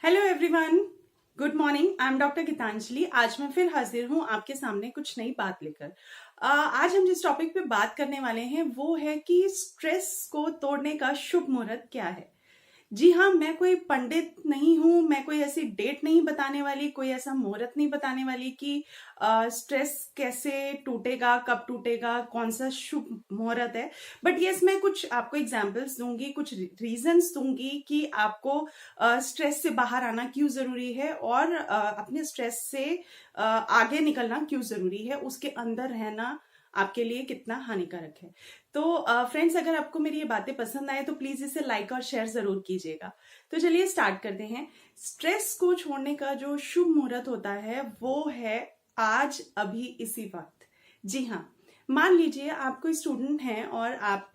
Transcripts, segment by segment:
Hello everyone, good morning. I am doctor Geetanjali. आज मैं फिर हाजिर हूँ आपके सामने कुछ नई बात लेकर। आज हम जिस टॉपिक पे बात करने वाले हैं वो है कि स्ट्रेस को तोड़ने का शुभ मुहूर्त क्या है। जी हाँ, मैं कोई पंडित नहीं हूँ, मैं कोई ऐसी डेट नहीं बताने वाली, कोई ऐसा मुहूर्त नहीं बताने वाली कि स्ट्रेस कैसे टूटेगा, कब टूटेगा, कौन सा शुभ मुहूर्त है। बट यस, मैं कुछ आपको एग्जांपल्स दूंगी, कुछ रीजंस दूंगी कि आपको स्ट्रेस से बाहर आना क्यों जरूरी है और अपने स्ट्रेस से आगे निकलना क्यों जरूरी है, उसके अंदर रहना आपके लिए कितना हानिकारक है। तो फ्रेंड्स, अगर आपको मेरी ये बातें पसंद आए तो प्लीज इसे लाइक और शेयर जरूर कीजिएगा। तो चलिए स्टार्ट करते हैं। स्ट्रेस को छोड़ने का जो शुभ मुहूर्त होता है वो है आज, अभी, इसी वक्त। जी हाँ, मान लीजिए आप कोई स्टूडेंट हैं और आप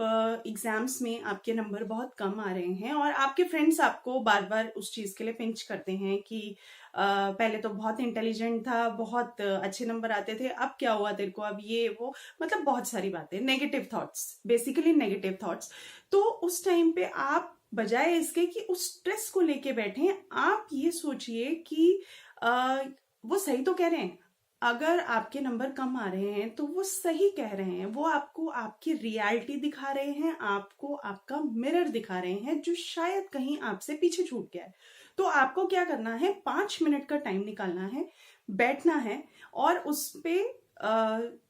एग्जाम्स में आपके नंबर बहुत कम आ रहे हैं और आपके फ्रेंड्स आपको बार बार उस चीज के लिए पिंच करते हैं कि पहले तो बहुत इंटेलिजेंट था, बहुत अच्छे नंबर आते थे, अब क्या हुआ तेरे को, अब ये वो, मतलब बहुत सारी बातें, negative thoughts, basically negative thoughts. तो उस टाइम पे आप बजाय इसके कि उस स्ट्रेस को लेके बैठे, आप ये सोचिए कि वो सही तो कह रहे हैं। अगर आपके नंबर कम आ रहे हैं तो वो सही कह रहे हैं, वो आपको आपकी रियलिटी दिखा रहे हैं, आपको आपका मिरर दिखा रहे हैं जो शायद कहीं आपसे पीछे छूट गया है। तो आपको क्या करना है, 5 मिनट का टाइम निकालना है, बैठना है और उस पे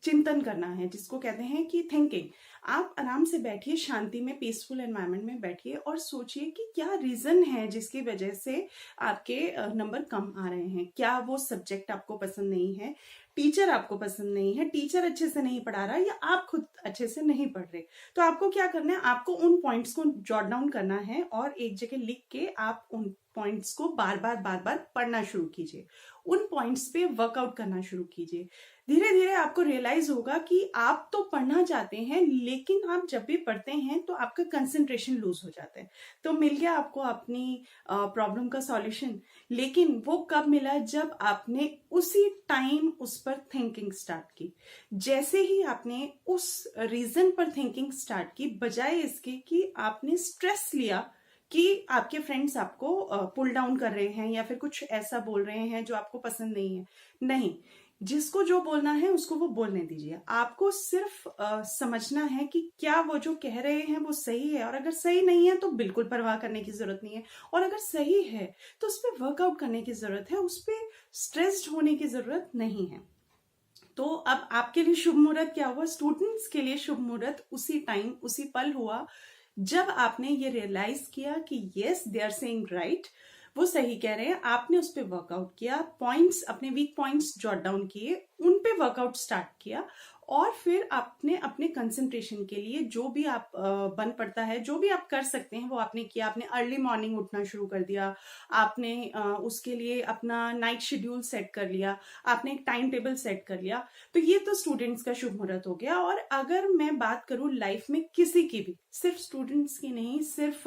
चिंतन करना है, जिसको कहते हैं कि थिंकिंग। आप आराम से बैठिए, शांति में, पीसफुल एनवायरनमेंट में बैठिए और सोचिए कि क्या रीजन है जिसकी वजह से आपके नंबर कम आ रहे हैं। क्या वो सब्जेक्ट आपको पसंद नहीं है, टीचर आपको पसंद नहीं है, टीचर अच्छे से नहीं पढ़ा रहा, या आप खुद अच्छे से नहीं पढ़ रहे। तो आपको क्या करना है, आपको उन पॉइंट्स को जॉट डाउन करना है और एक जगह लिख के आप उन पॉइंट्स को बार बार पढ़ना शुरू कीजिए, उन पॉइंट्स पे वर्कआउट करना शुरू कीजिए। धीरे धीरे आपको रियलाइज होगा कि आप तो पढ़ना चाहते हैं, लेकिन आप जब भी पढ़ते हैं तो आपका कंसंट्रेशन लूज हो जाता है। तो मिल गया आपको अपनी प्रॉब्लम का सॉल्यूशन। लेकिन वो कब मिला, जब आपने उसी टाइम उस पर थिंकिंग स्टार्ट की। जैसे ही आपने उस रीजन पर थिंकिंग स्टार्ट की, बजाय इसके कि आपने स्ट्रेस लिया कि आपके फ्रेंड्स आपको पुल डाउन कर रहे हैं या फिर कुछ ऐसा बोल रहे हैं जो आपको पसंद नहीं है। नहीं, जिसको जो बोलना है उसको वो बोलने दीजिए। आपको सिर्फ समझना है कि क्या वो जो कह रहे हैं वो सही है, और अगर सही नहीं है तो बिल्कुल परवाह करने की जरूरत नहीं है, और अगर सही है तो उस पर वर्कआउट करने की जरूरत है, उस पर स्ट्रेस्ड होने की जरूरत नहीं है। तो अब आपके लिए शुभ मुहूर्त क्या हुआ, स्टूडेंट्स के लिए शुभ मुहूर्त उसी टाइम, उसी पल हुआ जब आपने ये रियलाइज किया कि yes, they are saying right, वो सही कह रहे हैं। आपने उस पर वर्कआउट किया, पॉइंट्स, अपने वीक पॉइंट्स जॉट डाउन किए, उन पे वर्कआउट स्टार्ट किया, और फिर आपने अपने कंसंट्रेशन के लिए जो भी आप बन पड़ता है, जो भी आप कर सकते हैं वो आपने किया। आपने अर्ली मॉर्निंग उठना शुरू कर दिया, आपने उसके लिए अपना नाइट शेड्यूल सेट कर लिया, आपने एक टाइम टेबल सेट कर लिया। तो ये तो स्टूडेंट्स का शुभ मुहूर्त हो गया। और अगर मैं बात करूं लाइफ में किसी की भी, सिर्फ स्टूडेंट्स की नहीं, सिर्फ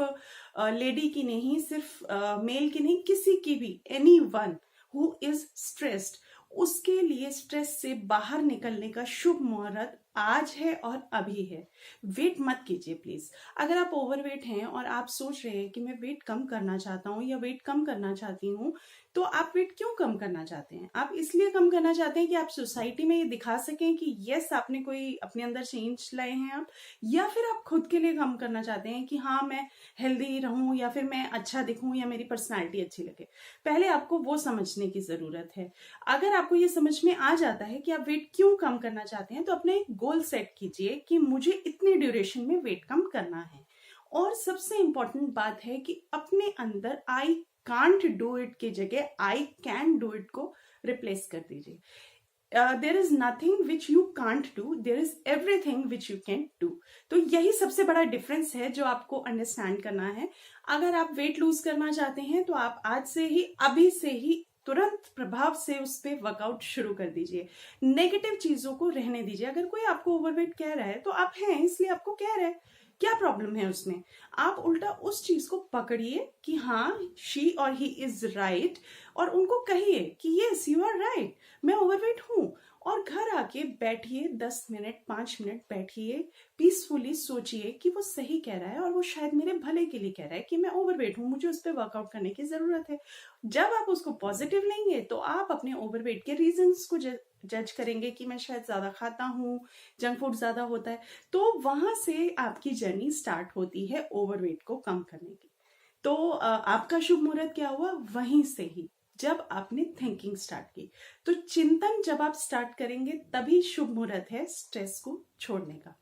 लेडी की नहीं, सिर्फ मेल की नहीं, किसी की भी, any one who is stressed, उसके लिए स्ट्रेस से बाहर निकलने का शुभ मुहूर्त आज है और अभी है। वेट मत कीजिए प्लीज। अगर आप ओवरवेट हैं और आप सोच रहे हैं कि मैं वेट कम करना चाहता हूं या वेट कम करना चाहती हूं, तो आप वेट क्यों कम करना चाहते हैं? आप इसलिए कम करना चाहते हैं कि आप सोसाइटी में ये दिखा सकें कि यस, आपने कोई अपने अंदर चेंज लाए हैं आप, या फिर आप खुद के लिए कम करना चाहते हैं कि हाँ, मैं हेल्दी रहूं, या फिर मैं अच्छा दिखूं, या मेरी पर्सनैलिटी अच्छी लगे? पहले आपको वो समझने की जरूरत है। अगर आपको ये समझ में आ जाता है कि आप वेट क्यों कम करना चाहते हैं, तो अपने एक गोल सेट कीजिए कि मुझे इतनी ड्यूरेशन में वेट कम करना है। और सबसे इंपॉर्टेंट बात है कि अपने अंदर आई कांट डू इट की जगह आई कैन डू इट को रिप्लेस कर दीजिए। There is nothing which you can't do, there is everything which you can do. तो यही सबसे बड़ा डिफरेंस है जो आपको अंडरस्टैंड करना है। अगर आप वेट लूज करना चाहते हैं तो आप आज से ही, अभी से ही, तुरंत प्रभाव से उस पर वर्कआउट शुरू कर दीजिए। नेगेटिव चीजों को रहने दीजिए। अगर कोई आपको ओवरवेट कह रहा है तो आप हैं इसलिए आपको कह रहा है, क्या प्रॉब्लम है उसमें? आप उल्टा उस चीज को पकड़िए कि हाँ, शी और ही इज राइट, और उनको कहिए कि यस, यू आर राइट, मैं ओवरवेट हूं, और घर आके बैठिए, 10 मिनट 5 मिनट बैठिए, पीसफुली सोचिए कि वो सही कह रहा है और वो शायद मेरे भले के लिए कह रहा है कि मैं ओवरवेट हूँ, मुझे उस पर वर्कआउट करने की जरूरत है। जब आप उसको पॉजिटिव लेंगे तो आप अपने ओवरवेट के रीजंस को जज करेंगे कि मैं शायद ज्यादा खाता हूँ, जंक फूड ज्यादा होता है, तो वहां से आपकी जर्नी स्टार्ट होती है ओवरवेट को कम करने की। तो आपका शुभ मुहूर्त क्या हुआ? वहीं से ही, जब आपने थिंकिंग स्टार्ट की। तो चिंतन जब आप स्टार्ट करेंगे तभी शुभ मुहूर्त है स्ट्रेस को छोड़ने का।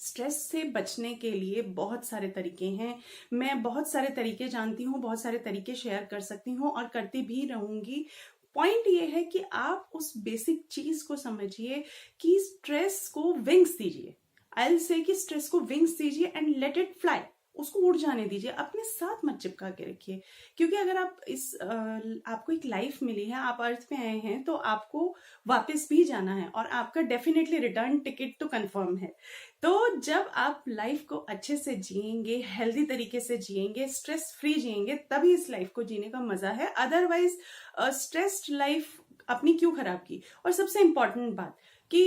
स्ट्रेस से बचने के लिए बहुत सारे तरीके हैं, मैं बहुत सारे तरीके जानती हूँ, बहुत सारे तरीके शेयर कर सकती हूँ और करती भी रहूंगी। पॉइंट ये है कि आप उस बेसिक चीज को समझिए कि स्ट्रेस को विंग्स दीजिए। आई विल से कि स्ट्रेस को विंग्स दीजिए एंड लेट इट फ्लाई। उसको उड़ जाने दीजिए, अपने साथ मत चिपका के रखिए। क्योंकि अगर आप आपको एक लाइफ मिली है, आप अर्थ पे आए हैं, तो आपको वापस भी जाना है और आपका डेफिनेटली रिटर्न टिकट तो कंफर्म है। तो जब आप लाइफ को अच्छे से जिएंगे, हेल्दी तरीके से जिएंगे, स्ट्रेस फ्री जिएंगे, तभी इस लाइफ को जीने का मजा है। अदरवाइज स्ट्रेस्ड लाइफ अपनी क्यों खराब की। और सबसे इंपॉर्टेंट बात कि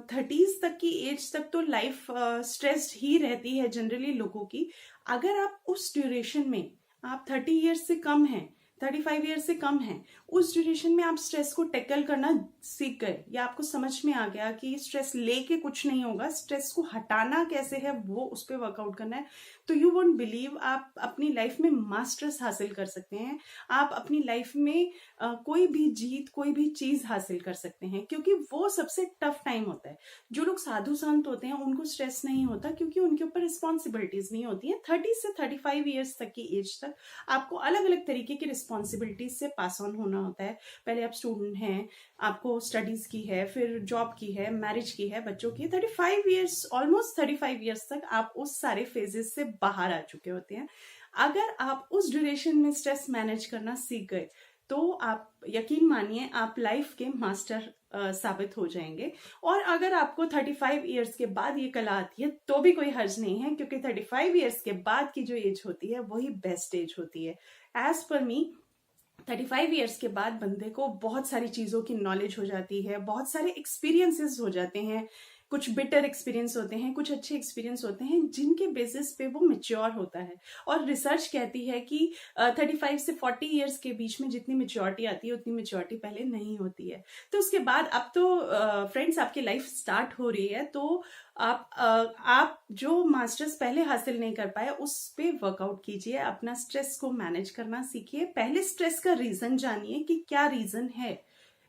30s तक की एज तक तो लाइफ स्ट्रेस्ड ही रहती है जनरली लोगों की। अगर आप उस ड्यूरेशन में, आप 30 ईयर्स से कम हैं, 35 ईयर्स से कम हैं, उस ड्यूरेशन में आप स्ट्रेस को टैकल करना सीख गए, या आपको समझ में आ गया कि स्ट्रेस लेके कुछ नहीं होगा, स्ट्रेस को हटाना कैसे है, वो उस पर वर्कआउट करना है, तो यू वोंट बिलीव आप अपनी लाइफ में मास्टर्स हासिल कर सकते हैं। आप अपनी लाइफ में कोई भी जीत, कोई भी चीज हासिल कर सकते हैं, क्योंकि वो सबसे टफ टाइम होता है। जो लोग साधु संत होते हैं उनको स्ट्रेस नहीं होता, क्योंकि उनके ऊपर रिस्पॉन्सिबिलिटीज नहीं होती है। 30 से 35 ईयर्स तक की एज तक आपको अलग अलग तरीके की रिस्पॉन्सिबिलिटीज से पास ऑन होना होता है। पहले आप स्टूडेंट हैं, आपको स्टडीज की है, फिर जॉब की है, मैरिज की है, बच्चों की है। 35 ईयर्स, ऑलमोस्ट 35 ईयर्स तक आप उस सारे फेजेस से बाहर आ चुके होते हैं। अगर आप उस ड्यूरेशन में स्ट्रेस मैनेज करना सीख गए तो आप यकीन मानिए आप लाइफ के मास्टर साबित हो जाएंगे। और अगर आपको 35 ईयर्स के बाद ये कला आती है तो भी कोई हर्ज नहीं है, क्योंकि 35 ईयर्स के बाद की जो एज होती है वही बेस्ट एज होती है। एज पर मी, 35 ईयर्स के बाद बंदे को बहुत सारी चीजों की नॉलेज हो जाती है, बहुत सारे एक्सपीरियंसेस हो जाते हैं, कुछ बिटर एक्सपीरियंस होते हैं, कुछ अच्छे एक्सपीरियंस होते हैं, जिनके बेसिस पे वो मेच्योर होता है। और रिसर्च कहती है कि 35 से 40 ईयर्स के बीच में जितनी मेच्योरिटी आती है उतनी मेच्योरिटी पहले नहीं होती है। तो उसके बाद अब तो फ्रेंड्स आपकी लाइफ स्टार्ट हो रही है, तो आप जो मास्टर्स पहले हासिल नहीं कर पाए उस पे वर्कआउट कीजिए, अपना स्ट्रेस को मैनेज करना सीखिए। पहले स्ट्रेस का रीजन जानिए कि क्या रीजन है,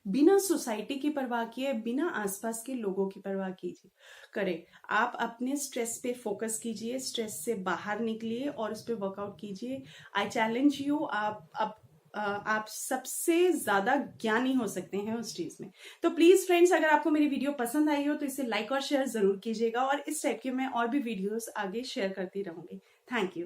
बिना सोसाइटी की परवाह किए, बिना आसपास के लोगों की परवाह कीजिए करें। आप अपने स्ट्रेस पे फोकस कीजिए, स्ट्रेस से बाहर निकलिए और उस पर वर्कआउट कीजिए। आई चैलेंज यू, आप सबसे ज्यादा ज्ञानी हो सकते हैं उस चीज में। तो प्लीज फ्रेंड्स, अगर आपको मेरी वीडियो पसंद आई हो तो इसे लाइक और शेयर जरूर कीजिएगा, और इस टाइप के मैं और भी वीडियोस आगे शेयर करती रहूंगी। Thank you.